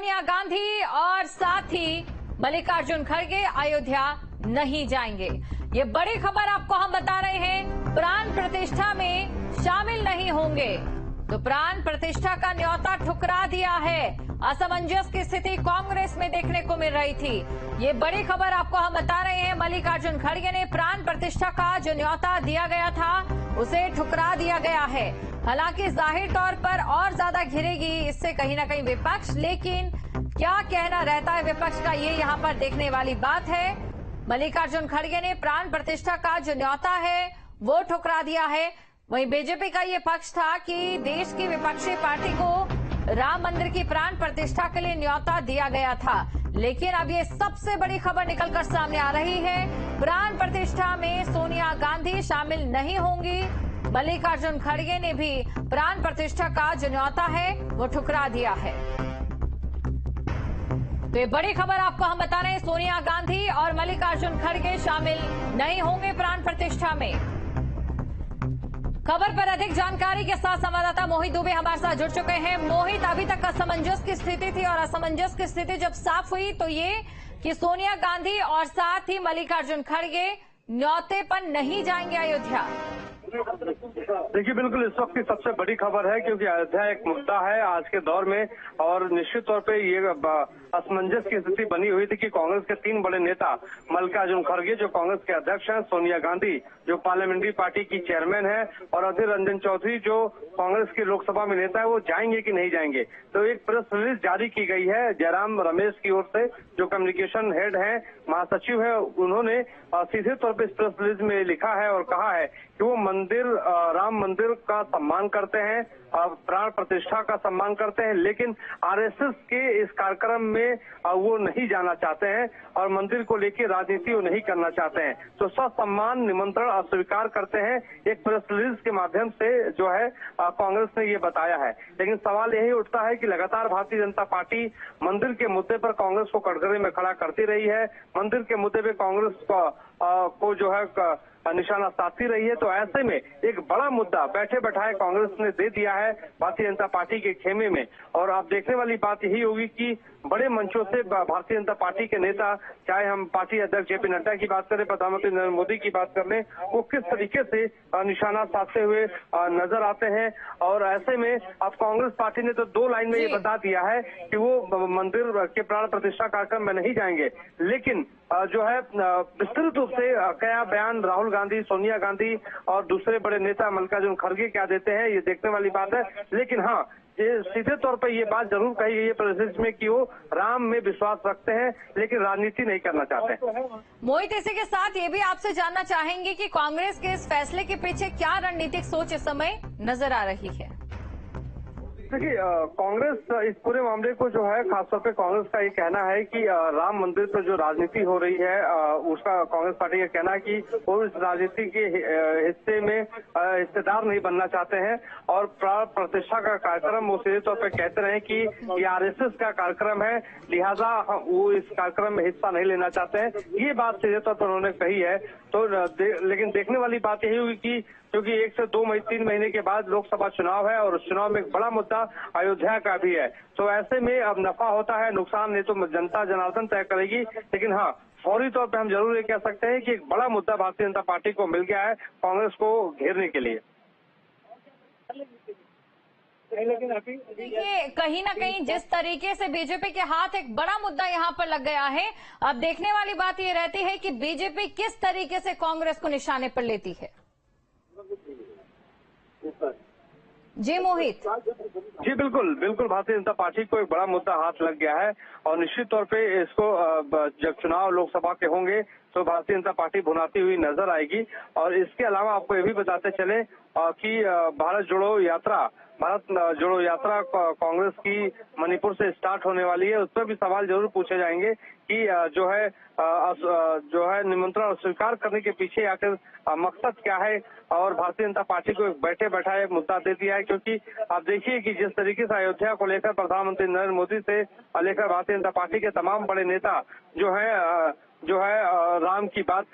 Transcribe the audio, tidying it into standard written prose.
सोनिया गांधी और साथ ही मल्लिकार्जुन खड़गे अयोध्या नहीं जाएंगे। ये बड़ी खबर आपको हम बता रहे हैं, प्राण प्रतिष्ठा में शामिल नहीं होंगे। तो प्राण प्रतिष्ठा का न्योता ठुकरा दिया है। असमंजस की स्थिति कांग्रेस में देखने को मिल रही थी। ये बड़ी खबर आपको हम बता रहे हैं, मल्लिकार्जुन खड़गे ने प्राण प्रतिष्ठा का जो न्योता दिया गया था उसे ठुकरा दिया गया है। हालांकि जाहिर तौर पर और ज्यादा घिरेगी इससे कहीं ना कहीं विपक्ष, लेकिन क्या कहना रहता है विपक्ष का, ये यहाँ पर देखने वाली बात है। मल्लिकार्जुन खड़गे ने प्राण प्रतिष्ठा का जो न्योता है वो ठुकरा दिया है। वहीं बीजेपी का ये पक्ष था कि देश की विपक्षी पार्टी को राम मंदिर की प्राण प्रतिष्ठा के लिए न्योता दिया गया था, लेकिन अब ये सबसे बड़ी खबर निकलकर सामने आ रही है। प्राण प्रतिष्ठा में सोनिया गांधी शामिल नहीं होंगी। मल्लिकार्जुन खड़गे ने भी प्राण प्रतिष्ठा का जो न्योता है वो ठुकरा दिया है। तो ये बड़ी खबर आपको हम बता रहे हैं, सोनिया गांधी और मल्लिकार्जुन खड़गे शामिल नहीं होंगे प्राण प्रतिष्ठा में। खबर पर अधिक जानकारी के साथ संवाददाता मोहित दुबे हमारे साथ जुड़ चुके हैं। मोहित, अभी तक असमंजस की स्थिति थी और असमंजस की स्थिति जब साफ हुई तो ये कि सोनिया गांधी और साथ ही मल्लिकार्जुन खड़गे न्योते पर नहीं जाएंगे अयोध्या। देखिए, बिल्कुल इस वक्त की सबसे बड़ी खबर है, क्योंकि अयोध्या एक मुद्दा है आज के दौर में और निश्चित तौर पे ये असमंजस की स्थिति बनी हुई थी कि कांग्रेस के तीन बड़े नेता मल्लिकार्जुन खड़गे जो कांग्रेस के अध्यक्ष हैं, सोनिया गांधी जो पार्लियामेंट्री पार्टी की चेयरमैन है और अधीर रंजन चौधरी जो कांग्रेस के लोकसभा में नेता है, वो जाएंगे कि नहीं जाएंगे। तो एक प्रेस रिलीज जारी की गई है जयराम रमेश की ओर से, जो कम्युनिकेशन हेड है, महासचिव है, उन्होंने सीधे तौर पर इस प्रेस रिलीज में लिखा है और कहा है कि वो मंदिर राम मंदिर का सम्मान करते हैं, प्राण प्रतिष्ठा का सम्मान करते हैं, लेकिन आरएसएस के इस कार्यक्रम में वो नहीं जाना चाहते हैं और मंदिर को लेकर राजनीति वो नहीं करना चाहते हैं। तो ससम्मान निमंत्रण अस्वीकार करते हैं, एक प्रेस रिलीज के माध्यम से जो है कांग्रेस ने ये बताया है। लेकिन सवाल यही उठता है कि लगातार भारतीय जनता पार्टी मंदिर के मुद्दे पर कांग्रेस को कटघरे में खड़ा करती रही है, मंदिर के मुद्दे पे कांग्रेस को जो है निशाना साधती रही है। तो ऐसे में एक बड़ा मुद्दा बैठे बैठाए कांग्रेस ने दे दिया है भारतीय जनता पार्टी के खेमे में। और आप देखने वाली बात यही होगी कि बड़े मंचों से भारतीय जनता पार्टी के नेता, चाहे हम पार्टी अध्यक्ष जेपी नड्डा की बात करें, प्रधानमंत्री नरेंद्र मोदी की बात कर लें, वो किस तरीके से निशाना साधते हुए नजर आते हैं। और ऐसे में अब कांग्रेस पार्टी ने तो दो लाइन में ये बता दिया है कि वो मंदिर के प्राण प्रतिष्ठा कार्यक्रम में नहीं जाएंगे, लेकिन जो है विस्तृत रूप से क्या बयान राहुल गांधी, सोनिया गांधी और दूसरे बड़े नेता मल्लिकार्जुन खड़गे क्या देते हैं, ये देखने वाली बात है। लेकिन हाँ, ये सीधे तौर पर ये बात जरूर कही गई है प्रेस में कि वो राम में विश्वास रखते हैं लेकिन राजनीति नहीं करना चाहते। मोहित, इसी के साथ ये भी आपसे जानना चाहेंगे कि कांग्रेस के इस फैसले के पीछे क्या रणनीतिक सोच इस समय नजर आ रही है। देखिए, कांग्रेस इस पूरे मामले को जो है, खासतौर पे कांग्रेस का ये कहना है कि राम मंदिर पर जो राजनीति हो रही है उसका कांग्रेस पार्टी का कहना है कि वो इस राजनीति के हिस्से में हिस्सेदार नहीं बनना चाहते हैं और प्राण प्रतिष्ठा का कार्यक्रम वो सीधे तौर पर कहते रहे कि ये आरएसएस का कार्यक्रम है, लिहाजा वो इस कार्यक्रम में हिस्सा नहीं लेना चाहते हैं। ये बात सीधे तौर पर उन्होंने कही है। तो लेकिन देखने वाली बात यही हुई कि क्योंकि 1 से 3 महीने के बाद लोकसभा चुनाव है और उस चुनाव में एक बड़ा मुद्दा अयोध्या का भी है। तो ऐसे में अब नफा होता है, नुकसान नहीं तो जनता जनार्दन तय करेगी। लेकिन हाँ, फौरी तौर पे हम जरूर ये कह सकते हैं कि एक बड़ा मुद्दा भारतीय जनता पार्टी को मिल गया है कांग्रेस को घेरने के लिए। देखिए, कहीं ना कहीं जिस तरीके से बीजेपी के हाथ एक बड़ा मुद्दा यहाँ पर लग गया है, अब देखने वाली बात ये रहती है कि बीजेपी किस तरीके से कांग्रेस को निशाने पर लेती है। जी मोहित। जी बिल्कुल, भारतीय जनता पार्टी को एक बड़ा मुद्दा हाथ लग गया है और निश्चित तौर पे इसको जब चुनाव लोकसभा के होंगे तो भारतीय जनता पार्टी भुनाती हुई नजर आएगी। और इसके अलावा आपको ये भी बताते चले कि भारत जोड़ो यात्रा कांग्रेस की मणिपुर से स्टार्ट होने वाली है। उस पर भी सवाल जरूर पूछे जाएंगे कि जो है निमंत्रण स्वीकार करने के पीछे आखिर मकसद क्या है। और भारतीय जनता पार्टी को एक बैठे बैठाए मुद्दा दे दिया है, क्योंकि आप देखिए कि जिस तरीके से अयोध्या को लेकर प्रधानमंत्री नरेंद्र मोदी से लेकर भारतीय जनता पार्टी के तमाम बड़े नेता जो है राम की बात